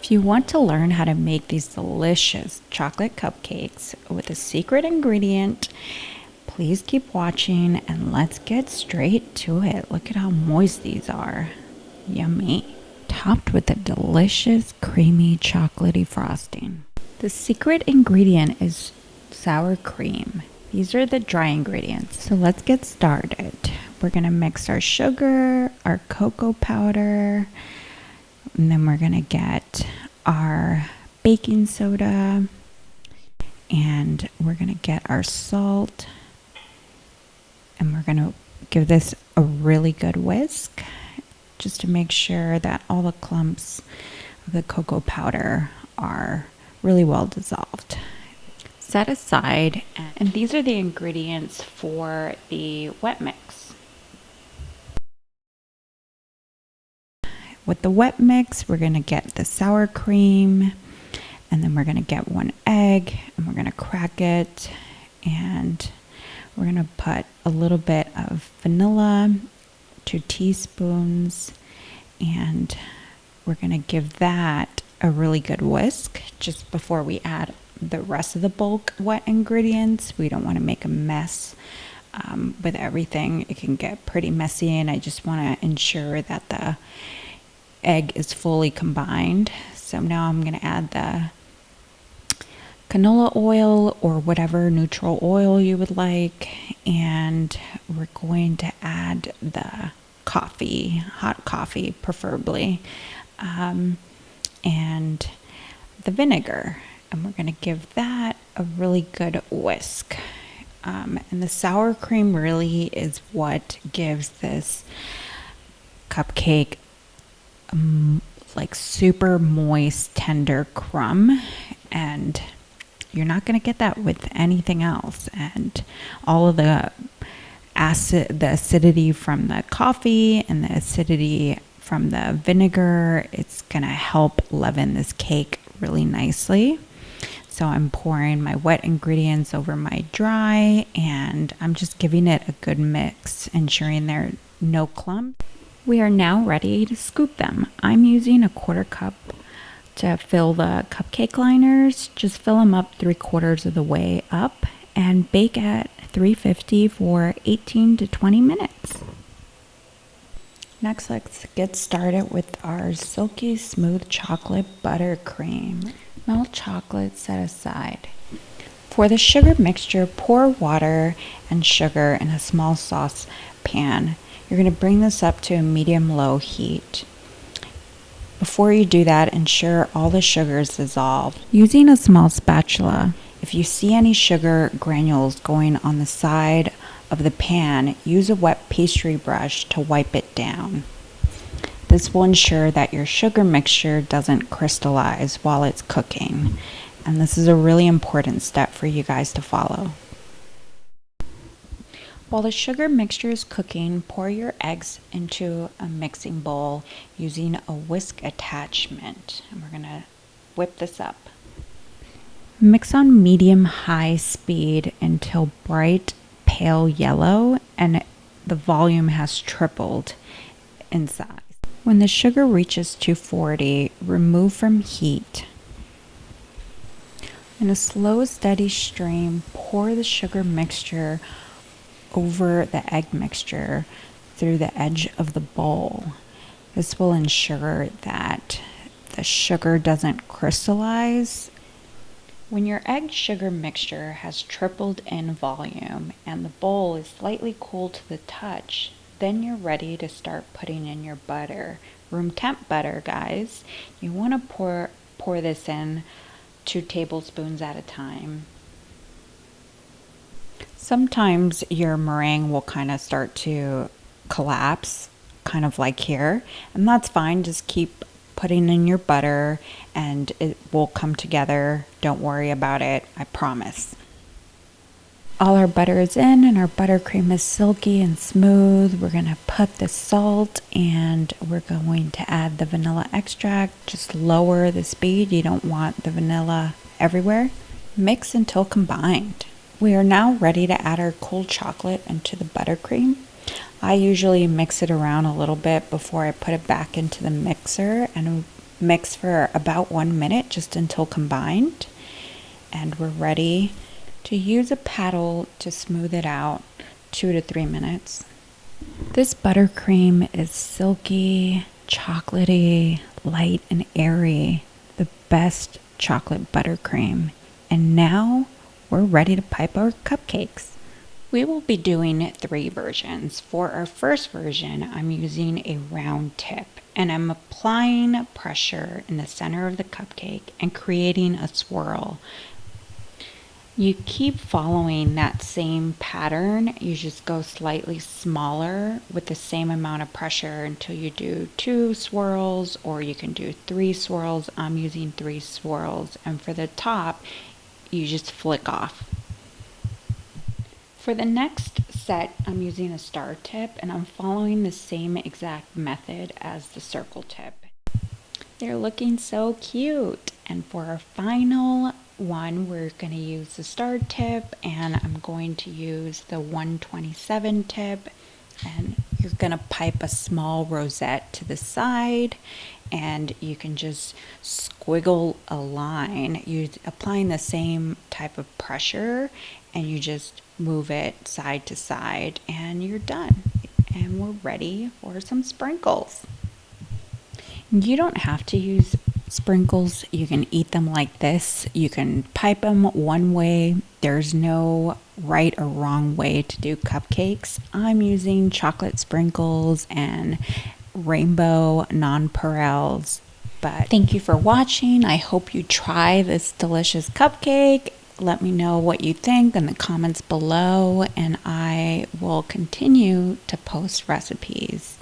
If you want to learn how to make these delicious chocolate cupcakes with a secret ingredient, please keep watching and let's get straight to it. Look at how moist these are. Yummy. Topped with a delicious creamy chocolatey frosting. The secret ingredient is sour cream. These are the dry ingredients. So let's get started. We're going to mix our sugar, our cocoa powder, and then we're going to get our baking soda, and we're going to get our salt, and we're going to give this a really good whisk just to make sure that all the clumps of the cocoa powder are really well dissolved. Set aside, and these are the ingredients for the wet mix. With the wet mix, we're going to get the sour cream, and then we're going to get 1 egg, and we're going to crack it, and we're going to put a little bit of vanilla, 2 teaspoons, and we're going to give that a really good whisk just before we add the rest of the bulk wet ingredients. We don't want to make a mess with everything. It can get pretty messy, and I just want to ensure that the egg is fully combined. So now I'm going to add the canola oil or whatever neutral oil you would like, and we're going to add the coffee, hot coffee preferably, and the vinegar, and we're going to give that a really good whisk. And the sour cream really is what gives this cupcake like super moist, tender crumb, and you're not going to get that with anything else. And all of the acidity from the coffee and the acidity from the vinegar, it's going to help leaven this cake really nicely. So I'm pouring my wet ingredients over my dry, and I'm just giving it a good mix, ensuring there are no clumps. We are now ready to scoop them. I'm using a 1/4 cup to fill the cupcake liners. Just fill them up 3/4 of the way up and bake at 350 for 18 to 20 minutes. Next, let's get started with our silky smooth chocolate buttercream. Melt chocolate set aside. For the sugar mixture, pour water and sugar in a small saucepan. You're going to bring this up to a medium-low heat. Before you do that, ensure all the sugar is dissolved. Using a small spatula, if you see any sugar granules going on the side of the pan, use a wet pastry brush to wipe it down. This will ensure that your sugar mixture doesn't crystallize while it's cooking. And this is a really important step for you guys to follow. While the sugar mixture is cooking, pour your eggs into a mixing bowl using a whisk attachment. And we're going to whip this up. Mix on medium-high speed until bright pale yellow and the volume has tripled in size. When the sugar reaches 240, remove from heat. In a slow, steady stream, pour the sugar mixture over the egg mixture through the edge of the bowl. This will ensure that the sugar doesn't crystallize. When your egg sugar mixture has tripled in volume and the bowl is slightly cool to the touch, then you're ready to start putting in your butter. Room temp butter, guys. You want to pour this in 2 tablespoons at a time. Sometimes your meringue will kind of start to collapse, kind of like here, and that's fine. Just keep putting in your butter and it will come together. Don't worry about it, I promise. All our butter is in and our buttercream is silky and smooth. We're going to put the salt and we're going to add the vanilla extract. Just lower the speed. You don't want the vanilla everywhere. Mix until combined. We are now ready to add our cold chocolate into the buttercream. I usually mix it around a little bit before I put it back into the mixer, and Mix for about 1 minute, just until combined. And we're ready to use a paddle to smooth it out, 2 to 3 minutes. This buttercream is silky, chocolatey, light, and airy. The best chocolate buttercream. And now we're ready to pipe our cupcakes. We will be doing 3 versions. For our first version, I'm using a round tip, and I'm applying pressure in the center of the cupcake and creating a swirl. You keep following that same pattern. You just go slightly smaller with the same amount of pressure until you do 2 swirls, or you can do 3 swirls. I'm using 3 swirls, and for the top, you just flick off. For the next set, I'm using a star tip, and I'm following the same exact method as the circle tip. They're looking so cute. And for our final one, we're going to use the star tip, and I'm going to use the 127 tip, and you're going to pipe a small rosette to the side, and you can just squiggle a line. You're applying the same type of pressure, and you just move it side to side, and you're done. And we're ready for some sprinkles. You don't have to use sprinkles. You can eat them like this. You can pipe them one way. There's no right or wrong way to do cupcakes. I'm using chocolate sprinkles and rainbow nonpareils. But thank you for watching. I hope you try this delicious cupcake. Let me know what you think in the comments below, and I will continue to post recipes.